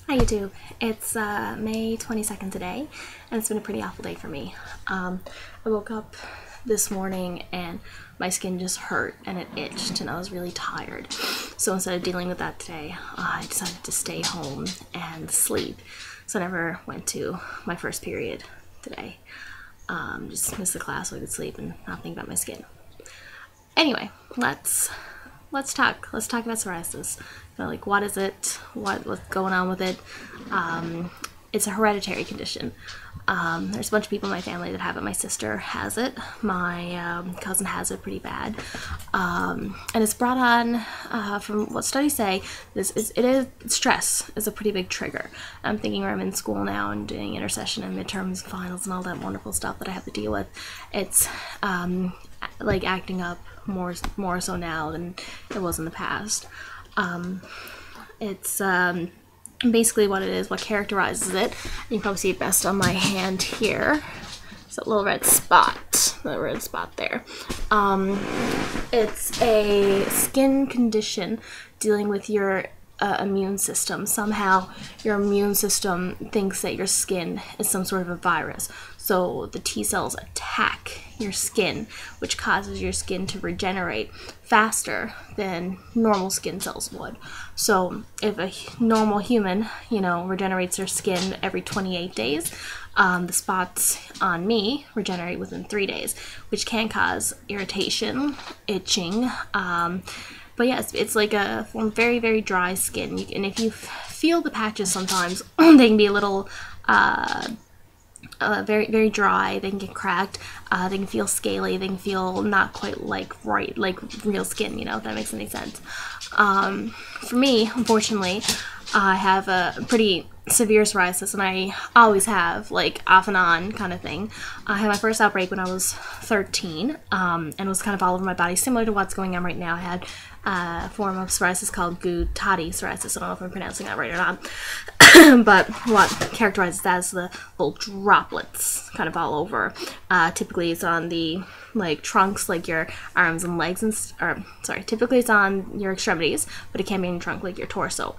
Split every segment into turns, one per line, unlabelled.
Hi YouTube, it's May 22nd today, and it's been a pretty awful day for me. I woke up this morning and my skin just hurt and it itched and I was really tired. So instead of dealing with that today, I decided to stay home and sleep. So I never went to my first period today. Just missed the class so I could sleep and not think about my skin. Anyway, let's talk about psoriasis. Like, what is it? What's going on with it? It's a hereditary condition. There's a bunch of people in my family that have it. My sister has it. My cousin has it pretty bad. And it's brought on, from what studies say, stress is a pretty big trigger. I'm thinking when I'm in school now and doing intercession and midterms and finals and all that wonderful stuff that I have to deal with. It's like acting up more so now than it was in the past. It's basically what it is, what characterizes it. You can probably see it best on my hand here. It's a little red spot, the red spot there. It's a skin condition dealing with your immune system. Somehow your immune system thinks that your skin is some sort of a virus. So the T cells attack your skin, which causes your skin to regenerate faster than normal skin cells would. So if a normal human, regenerates their skin every 28 days, the spots on me regenerate within 3 days, which can cause irritation, itching, but yeah, it's like a very, very dry skin. And if you feel the patches sometimes, they can be a little very, very dry. They can get cracked. They can feel scaly. They can feel not quite like real skin, if that makes any sense. For me, unfortunately, I have a pretty severe psoriasis, and I always have, like, off and on kind of thing. I had my first outbreak when I was 13, and it was kind of all over my body, similar to what's going on right now. I had a form of psoriasis called Topical psoriasis. I don't know if I'm pronouncing that right or not. But what characterizes that is the little droplets kind of all over. Typically it's on the trunks, like your arms and legs, typically it's on your extremities, but it can be in your trunk, like your torso.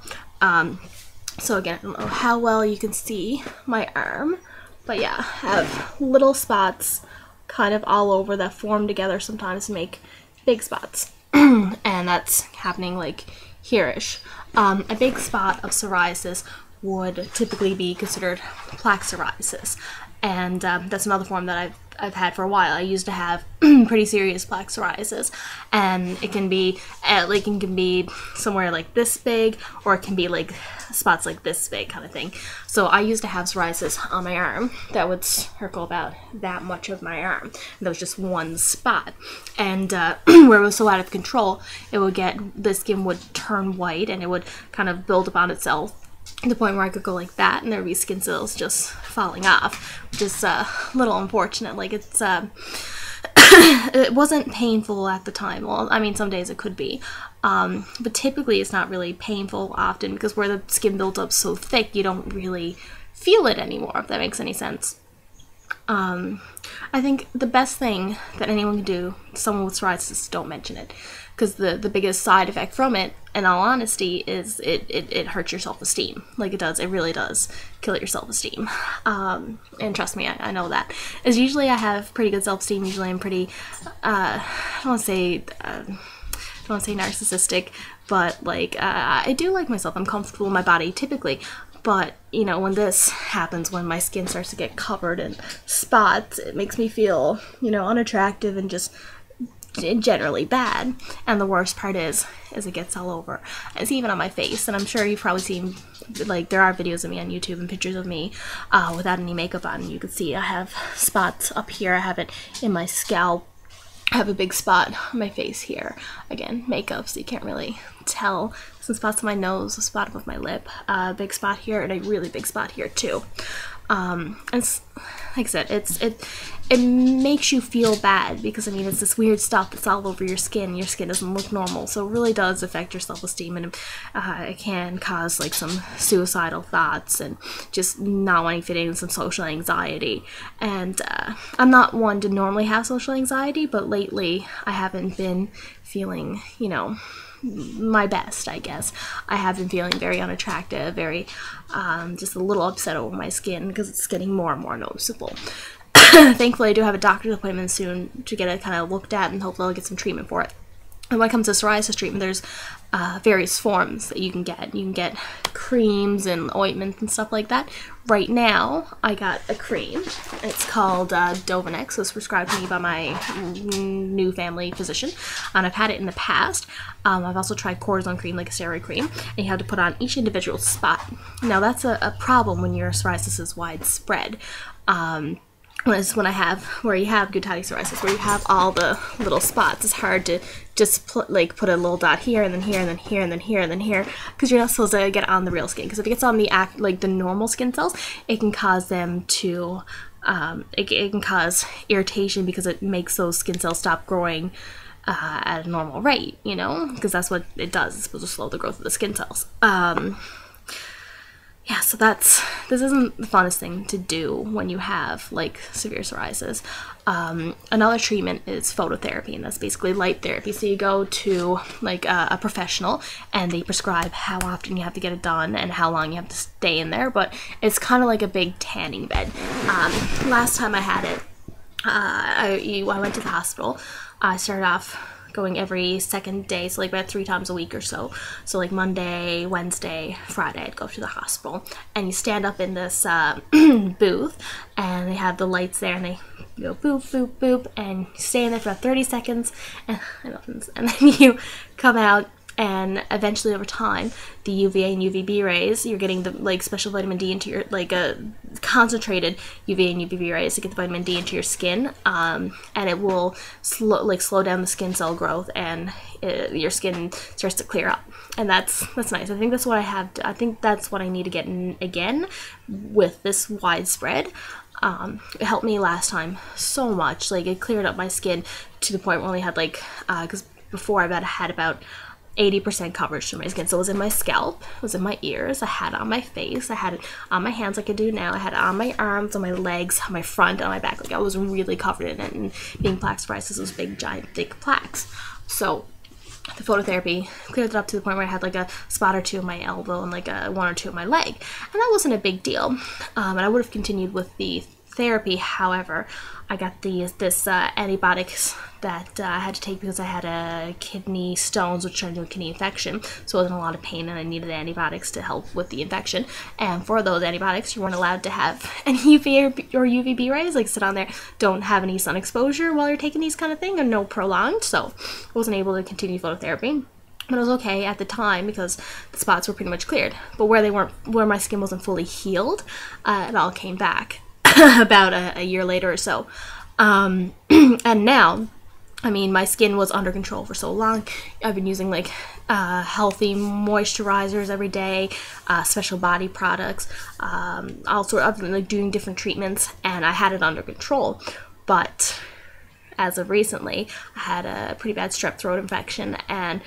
So again, I don't know how well you can see my arm, but yeah, I have little spots kind of all over that form together sometimes to make big spots. And that's happening like here-ish. A big spot of psoriasis would typically be considered plaque psoriasis, and that's another form that I've had for a while. I used to have pretty serious plaque psoriasis, and it can be somewhere like this big, or it can be like spots like this big kind of thing. So I used to have psoriasis on my arm that would circle about that much of my arm. That was just one spot, and where it was so out of control, the skin would turn white and it would kind of build upon itself to the point where I could go like that, and there would be skin cells just falling off, which is a little unfortunate. Like, it's it wasn't painful at the time. Well, I mean, some days it could be, but typically it's not really painful often, because where the skin builds up so thick, you don't really feel it anymore, if that makes any sense. I think the best thing that anyone can do to someone with psoriasis is don't mention it, because the biggest side effect from it, in all honesty, is it hurts your self-esteem. Like, it does. It really does kill your self-esteem. And trust me, I know that. As usually I have pretty good self-esteem. Usually I'm pretty, I don't want to say narcissistic, but like, I do like myself. I'm comfortable in my body typically. But, when this happens, when my skin starts to get covered in spots, it makes me feel, unattractive and just generally bad. And the worst part is it gets all over. It's even on my face, and I'm sure you've probably seen, like, there are videos of me on YouTube and pictures of me without any makeup on. You can see I have spots up here. I have it in my scalp. I have a big spot on my face here. Again, makeup, so you can't really tell. Some spots on my nose, a spot above my lip, a big spot here, and a really big spot here too. And it's, like I said, it makes you feel bad, because I mean, it's this weird stuff that's all over your skin. Your skin doesn't look normal, so it really does affect your self-esteem, and it can cause like some suicidal thoughts and just not wanting to fit in, some social anxiety. And I'm not one to normally have social anxiety, but lately I haven't been feeling, my best, I guess. I have been feeling very unattractive, very just a little upset over my skin because it's getting more and more noticeable. Thankfully, I do have a doctor's appointment soon to get it kind of looked at, and hopefully I'll get some treatment for it. And when it comes to psoriasis treatment, there's various forms that you can get. You can get creams and ointments and stuff like that. Right now, I got a cream. It's called Dovanex. It was prescribed to me by my new family physician, and I've had it in the past. I've also tried cortisone cream, like a steroid cream, and you have to put on each individual spot. Now, that's a problem when your psoriasis is widespread. When where you have gouty psoriasis, where you have all the little spots, it's hard to just put a little dot here and then here and then here and then here and then here, because you're not supposed to get on the real skin. Because if it gets on the the normal skin cells, it can cause them to it can cause irritation, because it makes those skin cells stop growing at a normal rate, you know, because that's what it does. It's supposed to slow the growth of the skin cells. Yeah, so this isn't the funnest thing to do when you have, like, severe psoriasis. Another treatment is phototherapy, and that's basically light therapy. So you go to, like, a professional, and they prescribe how often you have to get it done and how long you have to stay in there, but it's kind of like a big tanning bed. Last time I had it, I went to the hospital. I started off going every second day, so like about 3 times a week or so. So like Monday, Wednesday, Friday, I'd go to the hospital, and you stand up in this booth, and they have the lights there, and they go boop, boop, boop, and you stay in there for about 30 seconds, and then you come out, and eventually over time, the UVA and UVB rays, you're getting the like special vitamin D into your, like a concentrated UVA and UVB rays to get the vitamin D into your skin, and it will slow down the skin cell growth, and your skin starts to clear up, and that's nice. I think that's what I think that's what I need to get in again with this widespread. It helped me last time so much. Like, it cleared up my skin to the point where I only had like, because before I had about 80% coverage to my skin. So it was in my scalp, it was in my ears, I had it on my face, I had it on my hands like I do now, I had it on my arms, on my legs, on my front, on my back. Like, I was really covered in it, and being plaque psoriasis was big, giant, thick plaques. So the phototherapy cleared it up to the point where I had like a spot or two on my elbow and like a 1 or 2 on my leg. And that wasn't a big deal. And I would have continued with the therapy. However, I got this antibiotics that I had to take because I had a kidney stones, which turned into a kidney infection. So I was in a lot of pain, and I needed antibiotics to help with the infection. And for those antibiotics, you weren't allowed to have any UVA or UVB rays, like sit on there, don't have any sun exposure while you're taking these kind of thing, and no prolonged. So I wasn't able to continue phototherapy. But it was okay at the time because the spots were pretty much cleared. But where my skin wasn't fully healed, it all came back about a year later or so. And now, I mean, my skin was under control for so long. I've been using like healthy moisturizers every day, special body products, also I've been like doing different treatments, and I had it under control. But as of recently, I had a pretty bad strep throat infection, and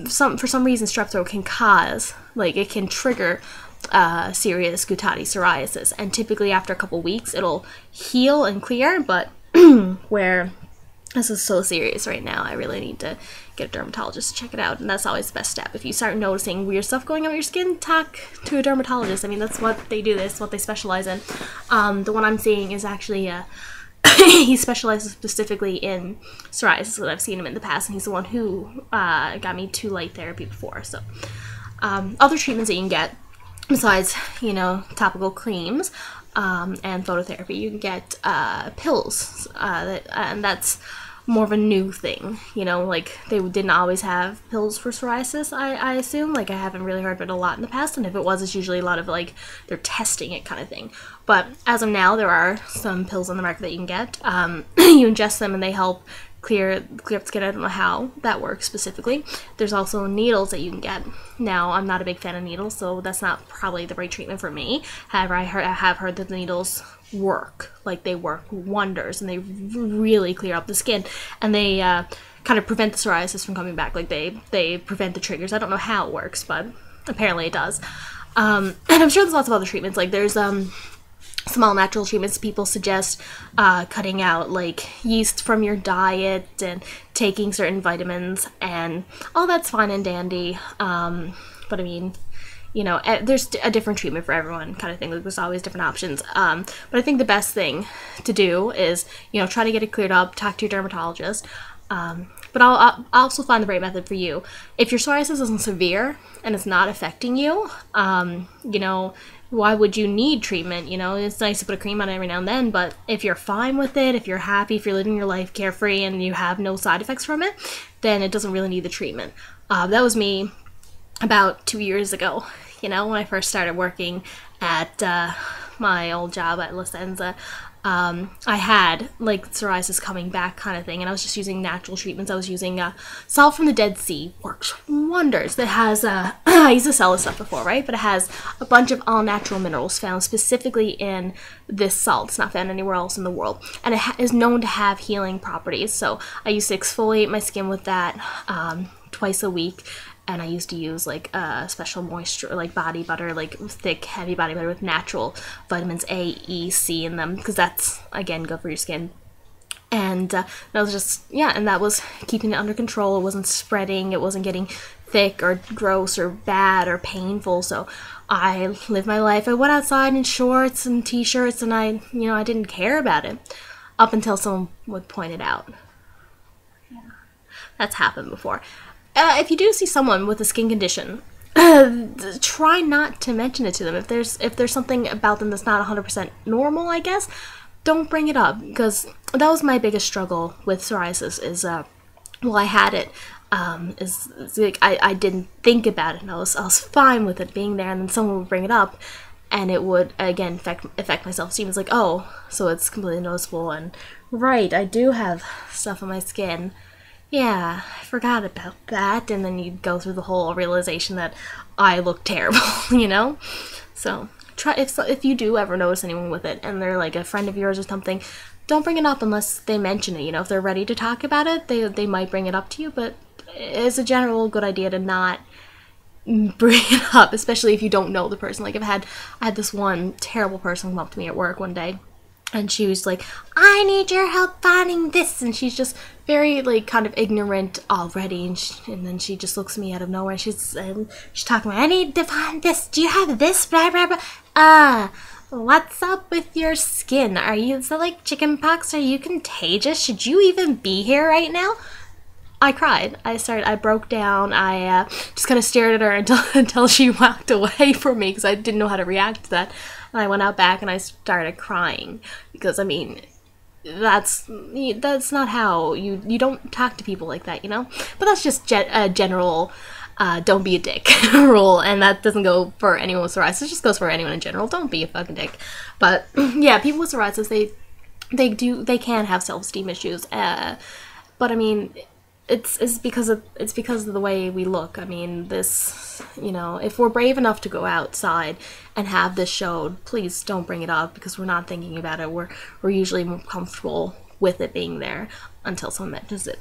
for some reason strep throat can cause, like, it can trigger serious gouty psoriasis, and typically after a couple weeks it'll heal and clear, but where this is so serious right now, I really need to get a dermatologist to check it out, and that's always the best step. If you start noticing weird stuff going on with your skin, talk to a dermatologist. I mean, that's what they do, this is what they specialize in. The one I'm seeing is actually he specializes specifically in psoriasis, and I've seen him in the past, and he's the one who got me to light therapy before. So other treatments that you can get besides, you know, topical creams and phototherapy, you can get pills, and that's more of a new thing, you know, like they didn't always have pills for psoriasis, I assume. Like, I haven't really heard of it a lot in the past, and if it was, it's usually a lot of like they're testing it kind of thing. But as of now, there are some pills on the market that you can get. You ingest them and they help clear up the skin. I don't know how that works specifically. There's also needles that you can get. Now, I'm not a big fan of needles, so that's not probably the right treatment for me. However, I have heard that the needles work. Like, they work wonders, and they really clear up the skin, and they kind of prevent the psoriasis from coming back. Like, they prevent the triggers. I don't know how it works, but apparently it does. And I'm sure there's lots of other treatments. Like, there's small natural treatments. People suggest cutting out like yeast from your diet and taking certain vitamins, and all that's fine and dandy. But I mean, you know, there's a different treatment for everyone, kind of thing. Like, there's always different options. But I think the best thing to do is, you know, try to get it cleared up, talk to your dermatologist. But I'll also find the right method for you. If your psoriasis isn't severe and it's not affecting you, you know, why would you need treatment? You know, it's nice to put a cream on it every now and then, but if you're fine with it, if you're happy, if you're living your life carefree and you have no side effects from it, then it doesn't really need the treatment. That was me about 2 years ago, you know, when I first started working at my old job at La Senza. I had like psoriasis coming back kind of thing, and I was just using natural treatments. I was using salt from the Dead Sea, works wonders. That has I used to sell this stuff before, right? But it has a bunch of all natural minerals found specifically in this salt. It's not found anywhere else in the world, and it is known to have healing properties. So I used to exfoliate my skin with that twice a week. And I used to use like a special moisture, like body butter, like thick, heavy body butter with natural vitamins A, E, C in them, because that's, again, good for your skin. And that was just, yeah, and that was keeping it under control. It wasn't spreading. It wasn't getting thick or gross or bad or painful. So I lived my life. I went outside in shorts and t-shirts, and I didn't care about it up until someone would point it out. Yeah, that's happened before. If you do see someone with a skin condition, try not to mention it to them. If there's something about them that's not 100% normal, I guess, don't bring it up, because that was my biggest struggle with psoriasis. Is well, I had it. Is like I didn't think about it, and I was fine with it being there, and then someone would bring it up, and it would again affect my self-esteem. It's like, oh, so it's completely noticeable, and right, I do have stuff on my skin. Yeah, I forgot about that, and then you go through the whole realization that I look terrible, you know? So, try if you do ever notice anyone with it, and they're like a friend of yours or something, don't bring it up unless they mention it, you know? If they're ready to talk about it, they might bring it up to you, but it's a general good idea to not bring it up, especially if you don't know the person. Like, I had this one terrible person come up to me at work one day, and she was like, I need your help finding this. And she's just very, like, kind of ignorant already. And then she just looks at me out of nowhere. She's talking about, I need to find this. Do you have this? Blah, blah, blah. What's up with your skin? Is that like chicken pox? Are you contagious? Should you even be here right now? I cried. I broke down. I just kind of stared at her until she walked away from me, because I didn't know how to react to that. And I went out back and I started crying, because, I mean, that's not how you don't talk to people like that, you know? But that's just a general don't be a dick rule, and that doesn't go for anyone with psoriasis. It just goes for anyone in general. Don't be a fucking dick. But yeah, people with psoriasis, they can have self-esteem issues. But I mean, it's because of the way we look. I mean, this, you know, if we're brave enough to go outside and have this showed, please don't bring it up, because we're not thinking about it. We're usually more comfortable with it being there until someone mentions it.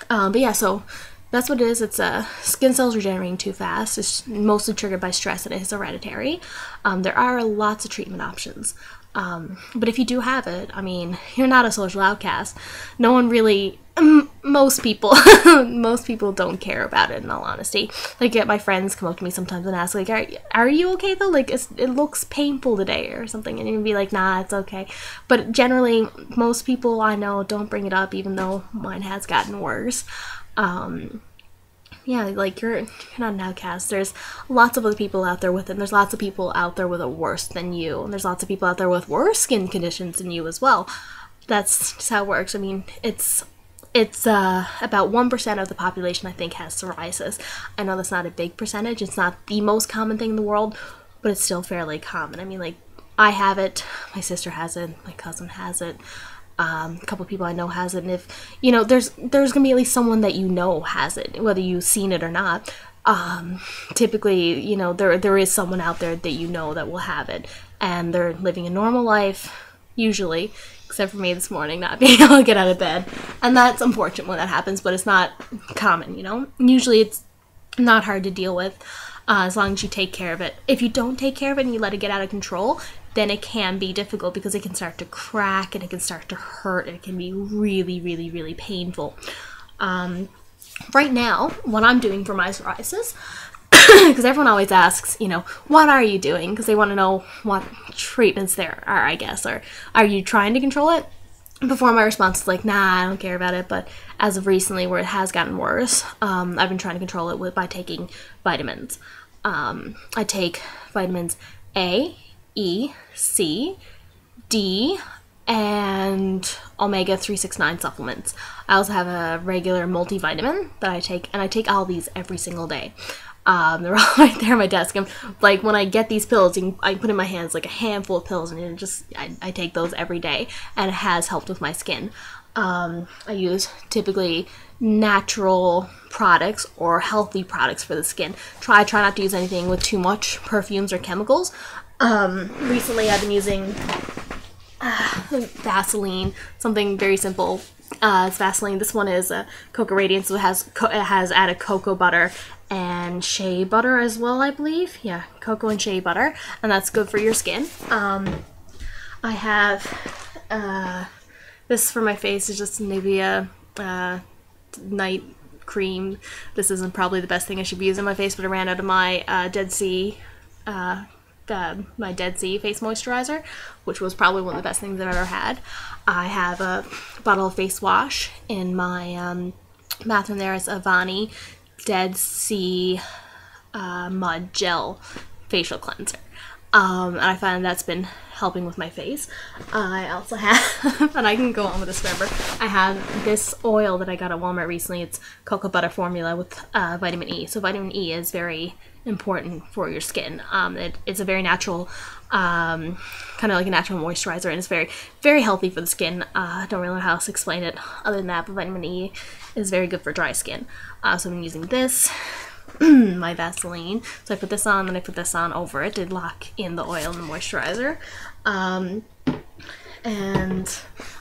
But yeah, so that's what it is. It's skin cells regenerating too fast. It's mostly triggered by stress, and it is hereditary. There are lots of treatment options. But if you do have it, I mean, you're not a social outcast. No one really, most people don't care about it, in all honesty. Like, my friends come up to me sometimes and ask, like, are you okay though? Like, it looks painful today or something, and you'd be like, nah, it's okay. But generally, most people I know don't bring it up, even though mine has gotten worse. Yeah, like, you're not an outcast. There's lots of other people out there with it, and there's lots of people out there with it worse than you, and there's lots of people out there with worse skin conditions than you as well. That's just how it works. I mean, it's about 1% of the population, I think, has psoriasis. I know that's not a big percentage. It's not the most common thing in the world, but it's still fairly common. I mean, like, I have it, my sister has it, my cousin has it. A couple of people I know has it, and if, you know, there's gonna be at least someone that you know has it, whether you've seen it or not. Typically, you know, there is someone out there that you know that will have it, and they're living a normal life, usually, except for me this morning not being able to get out of bed, and that's unfortunate when that happens, but it's not common, you know? Usually it's not hard to deal with, as long as you take care of it. If you don't take care of it and you let it get out of control, then it can be difficult, because it can start to crack, and it can start to hurt, and it can be really, really, really painful. Right now, what I'm doing for my psoriasis, because everyone always asks, you know, what are you doing? Because they want to know what treatments there are, I guess, or are you trying to control it? Before, my response is like, nah, I don't care about it. But as of recently, where it has gotten worse, I've been trying to control it by taking vitamins. I take vitamins A, E, C, D, and omega 369 supplements. I also have a regular multivitamin that I take, and I take all these every single day. They're all right there on my desk. I'm like, when I get these pills, I put in my hands like a handful of pills, and I take those every day, and it has helped with my skin. I use typically natural products or healthy products for the skin. Try not to use anything with too much perfumes or chemicals. Recently I've been using Vaseline, something very simple. It's Vaseline. This one is Cocoa Radiance, so it has added cocoa butter and shea butter as well, I believe. Yeah, cocoa and shea butter, and that's good for your skin. I have this for my face is just Nivea night cream. This isn't probably the best thing I should be using on my face, but I ran out of my Dead Sea face moisturizer, which was probably one of the best things I've ever had. I have a bottle of face wash in my bathroom. There is Avani Dead Sea Mud Gel Facial Cleanser. And I find that's been helping with my face. I also have, and I can go on with this forever, I have this oil that I got at Walmart recently. It's cocoa butter formula with vitamin E. So vitamin E is very important for your skin. It's a very natural, kind of like a natural moisturizer, and it's very, very healthy for the skin. I don't really know how else to explain it other than that, but vitamin E is very good for dry skin. So I've been using this. My Vaseline. So I put this on, then I put this on over it to lock in the oil and the moisturizer. And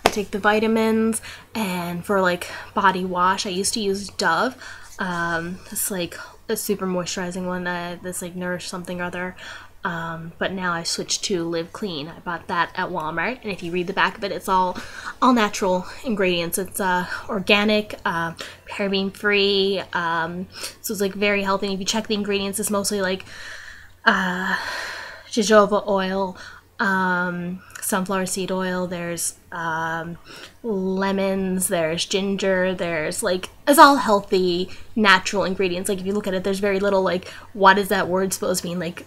I take the vitamins, and for like body wash, I used to use Dove. It's like a super moisturizing one, that's like Nourish something or other. But now I switched to Live Clean. I bought that at Walmart, and if you read the back of it, it's all natural ingredients. It's organic, paraben free, so it's like very healthy. And if you check the ingredients, it's mostly like jojoba oil, sunflower seed oil, there's lemons, there's ginger, there's like, it's all healthy, natural ingredients. Like if you look at it, there's very little like, what is that word supposed to mean? Like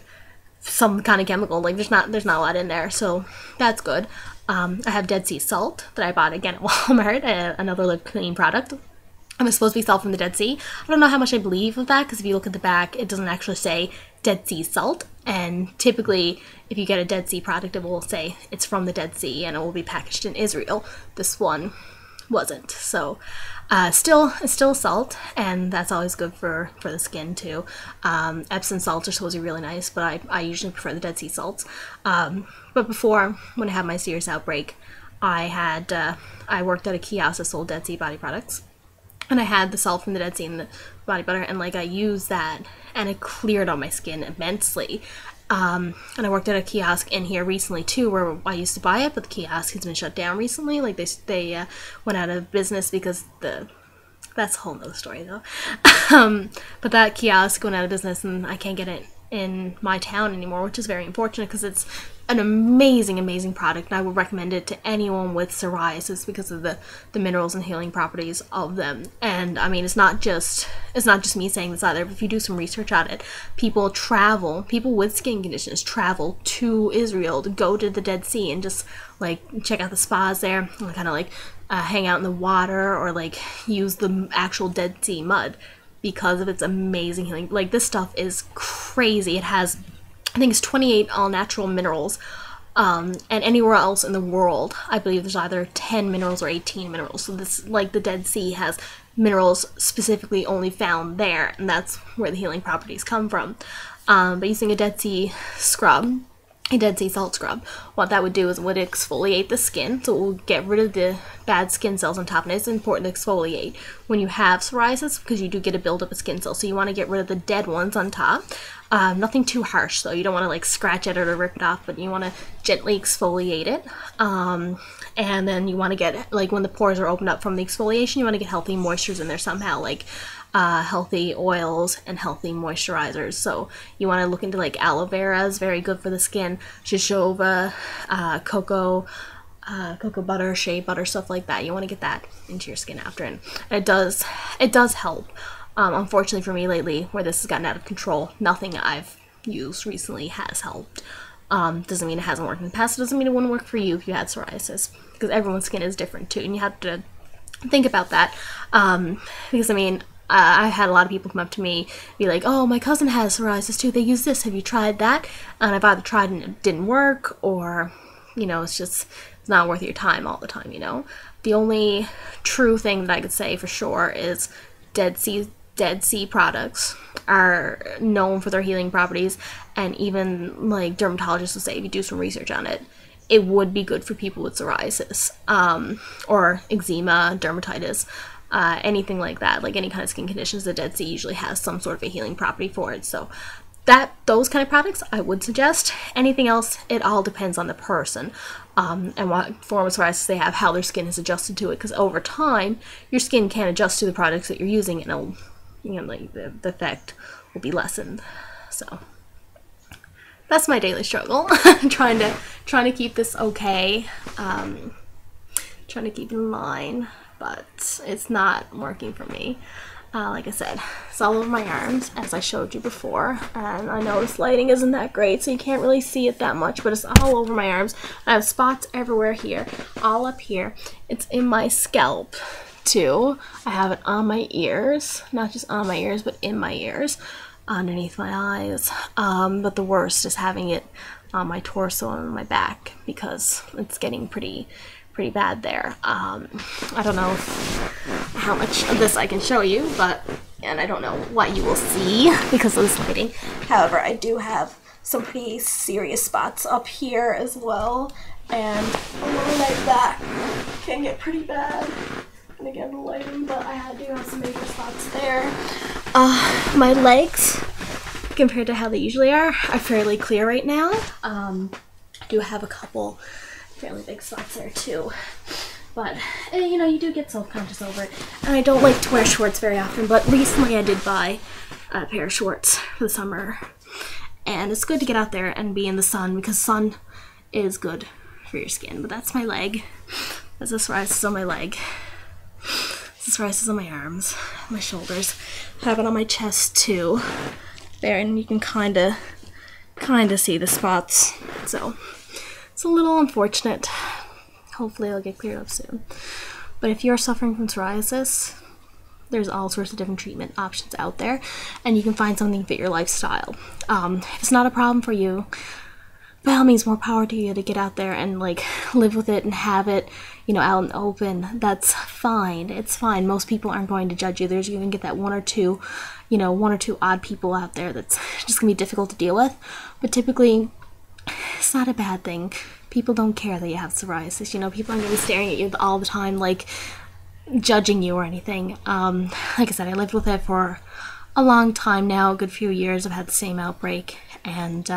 some kind of chemical. Like there's not a lot in there, so that's good. I have Dead Sea salt that I bought again at Walmart, another Live Clean product. It's supposed to be salt from the Dead Sea. I don't know how much I believe of that, because if you look at the back, it doesn't actually say Dead Sea salt, and typically if you get a Dead Sea product, it will say it's from the Dead Sea and it will be packaged in Israel. This one wasn't, so it's still salt, and that's always good for the skin too. Epsom salts are supposed to be really nice, but I usually prefer the Dead Sea salts. But before, when I had my serious outbreak, I worked at a kiosk that sold Dead Sea body products, and I had the salt from the Dead Sea and the body butter, and like I used that, and it cleared on my skin immensely. And I worked at a kiosk in here recently too, where I used to buy it, but the kiosk has been shut down recently. Like they went out of business because that's a whole nother story though. But that kiosk went out of business, and I can't get it in my town anymore, which is very unfortunate, because it's an amazing product, and I would recommend it to anyone with psoriasis because of the minerals and healing properties of them. And I mean, it's not just me saying this either, but if you do some research on it, people with skin conditions travel to Israel to go to the Dead Sea and just like check out the spas there, and kind of like hang out in the water, or like use the actual Dead Sea mud because of its amazing healing. Like this stuff is crazy. It has, I think it's 28 all-natural minerals, and anywhere else in the world, I believe there's either 10 minerals or 18 minerals. So this, like the Dead Sea, has minerals specifically only found there, and that's where the healing properties come from. But using a Dead Sea scrub, a Dead Sea salt scrub, what that would do is it would exfoliate the skin, so it will get rid of the bad skin cells on top. And it's important to exfoliate when you have psoriasis, because you do get a buildup of skin cells, so you want to get rid of the dead ones on top. Nothing too harsh though. You don't want to like scratch at it or rip it off, but you want to gently exfoliate it. And then you want to get, like, when the pores are opened up from the exfoliation, you want to get healthy moistures in there somehow, like healthy oils and healthy moisturizers. So you want to look into like aloe vera is very good for the skin, jojoba, cocoa butter, shea butter, stuff like that. You want to get that into your skin after, and it does help. Unfortunately for me lately, where this has gotten out of control, nothing I've used recently has helped. Doesn't mean it hasn't worked in the past. It doesn't mean it wouldn't work for you if you had psoriasis, because everyone's skin is different too, and you have to think about that. Because I mean, I had a lot of people come up to me, be like, "Oh, my cousin has psoriasis too. They use this. Have you tried that?" And I've either tried and it didn't work, or, you know, it's not worth your time all the time. You know, the only true thing that I could say for sure is Dead Sea products are known for their healing properties, and even like dermatologists will say, if you do some research on it, it would be good for people with psoriasis, or eczema, dermatitis, anything like that, like any kind of skin conditions. The Dead Sea usually has some sort of a healing property for it. So those kind of products I would suggest. Anything else, it all depends on the person, and what form of psoriasis they have, how their skin is adjusted to it, because over time your skin can adjust to the products that you're using, and it'll, you know, like the effect will be lessened. So that's my daily struggle. trying to keep this okay, trying to keep in line, but it's not working for me. Like I said, it's all over my arms, as I showed you before, and I know this lighting isn't that great, so you can't really see it that much, but it's all over my arms. I have spots everywhere here, all up here. It's in my scalp too. I have it on my ears, not just on my ears, but in my ears, underneath my eyes. But the worst is having it on my torso and my back, because it's getting pretty bad there. I don't know how much of this I can show you, and I don't know what you will see because of this lighting. However, I do have some pretty serious spots up here as well, and along my back can get pretty bad. And again, the lighting, but I do have some major spots there. My legs, compared to how they usually are fairly clear right now. I do have a couple fairly big spots there too, but you know, you do get self-conscious over it, and I don't like to wear shorts very often, but recently I did buy a pair of shorts for the summer, and it's good to get out there and be in the sun, because sun is good for your skin. But that's my leg. That's the psoriasis on my leg. This psoriasis on my arms, my shoulders. I have it on my chest too there, and you can kind of see the spots, so it's a little unfortunate. Hopefully it'll get cleared up soon. But if you're suffering from psoriasis, there's all sorts of different treatment options out there, and you can find something to fit your lifestyle. If it's not a problem for you, by all means, more power to you to get out there and like live with it and have it, you know, out in the open. That's fine. It's fine. Most people aren't going to judge you. There's even get that one or two odd people out there that's just gonna be difficult to deal with. But typically, it's not a bad thing. People don't care that you have psoriasis. You know, people aren't gonna be staring at you all the time, like judging you or anything. Like I said, I lived with it for a long time now, a good few years. I've had the same outbreak, and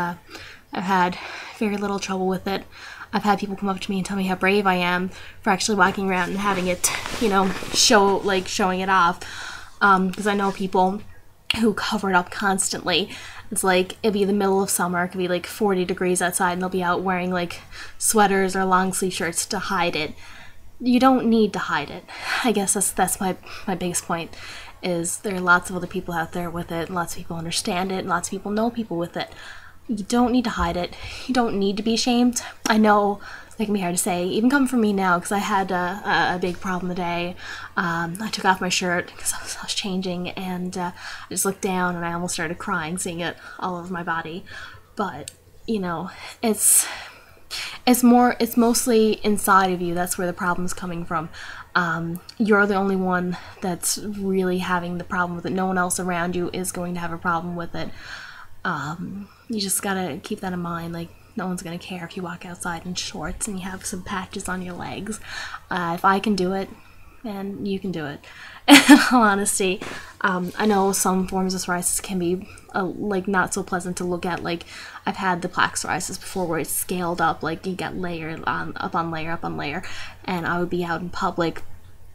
I've had very little trouble with it. I've had people come up to me and tell me how brave I am for actually walking around and having it, you know, showing it off. Because I know people who cover it up constantly. It's like, it'll be the middle of summer, it could be like 40 degrees outside, and they'll be out wearing like sweaters or long sleeve shirts to hide it. You don't need to hide it. I guess that's my biggest point, is there are lots of other people out there with it, and lots of people understand it, and lots of people know people with it. You don't need to hide it. You don't need to be ashamed. I know it can be hard to say, even coming from me now, because I had a big problem today. I took off my shirt because I was changing, and I just looked down and I almost started crying seeing it all over my body. But, you know, it's mostly inside of you. That's where the problem's coming from. You're the only one that's really having the problem with it. No one else around you is going to have a problem with it. You just gotta keep that in mind. Like, no one's gonna care if you walk outside in shorts and you have some patches on your legs. If I can do it, and you can do it. In all honesty, I know some forms of psoriasis can be like not so pleasant to look at. Like I've had the plaque psoriasis before, where it's scaled up, like you get layer up on layer up on layer, and I would be out in public,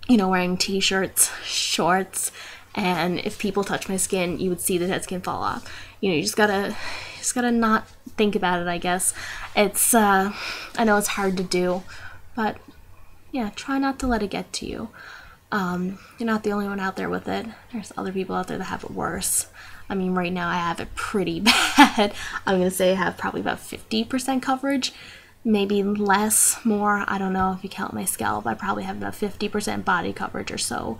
you know, wearing t-shirts, shorts, and if people touch my skin, you would see the dead skin fall off. You know, you just gotta not think about it, I guess. It's I know it's hard to do, but yeah, try not to let it get to you. You're not the only one out there with it. There's other people out there that have it worse. I mean, right now I have it pretty bad. I'm gonna say I have probably about 50% coverage, maybe less, more. I don't know if you count my scalp. I probably have about 50% body coverage or so.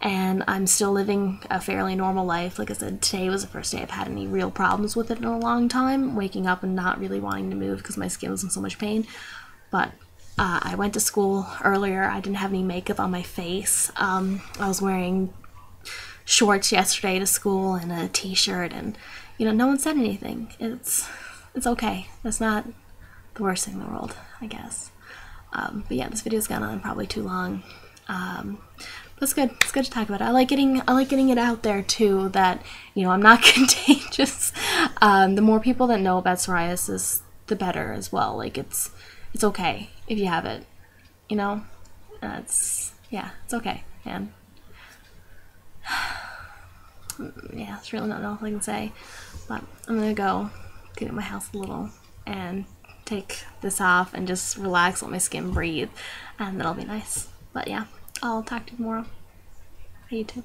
And I'm still living a fairly normal life. Like I said, today was the first day I've had any real problems with it in a long time, waking up and not really wanting to move because my skin was in so much pain. But I went to school earlier. I didn't have any makeup on my face. I was wearing shorts yesterday to school and a t-shirt, and you know, no one said anything. It's okay. It's not the worst thing in the world, I guess. But yeah, this video's gone on probably too long. But it's good. It's good to talk about it. I like getting it out there too, that, you know, I'm not contagious. The more people that know about psoriasis, the better as well. Like it's okay if you have it, you know. It's okay, and yeah, it's really not enough I can say. But I'm gonna go get in my house a little and take this off and just relax, let my skin breathe, and that'll be nice. But yeah, I'll talk to you tomorrow. Bye, YouTube.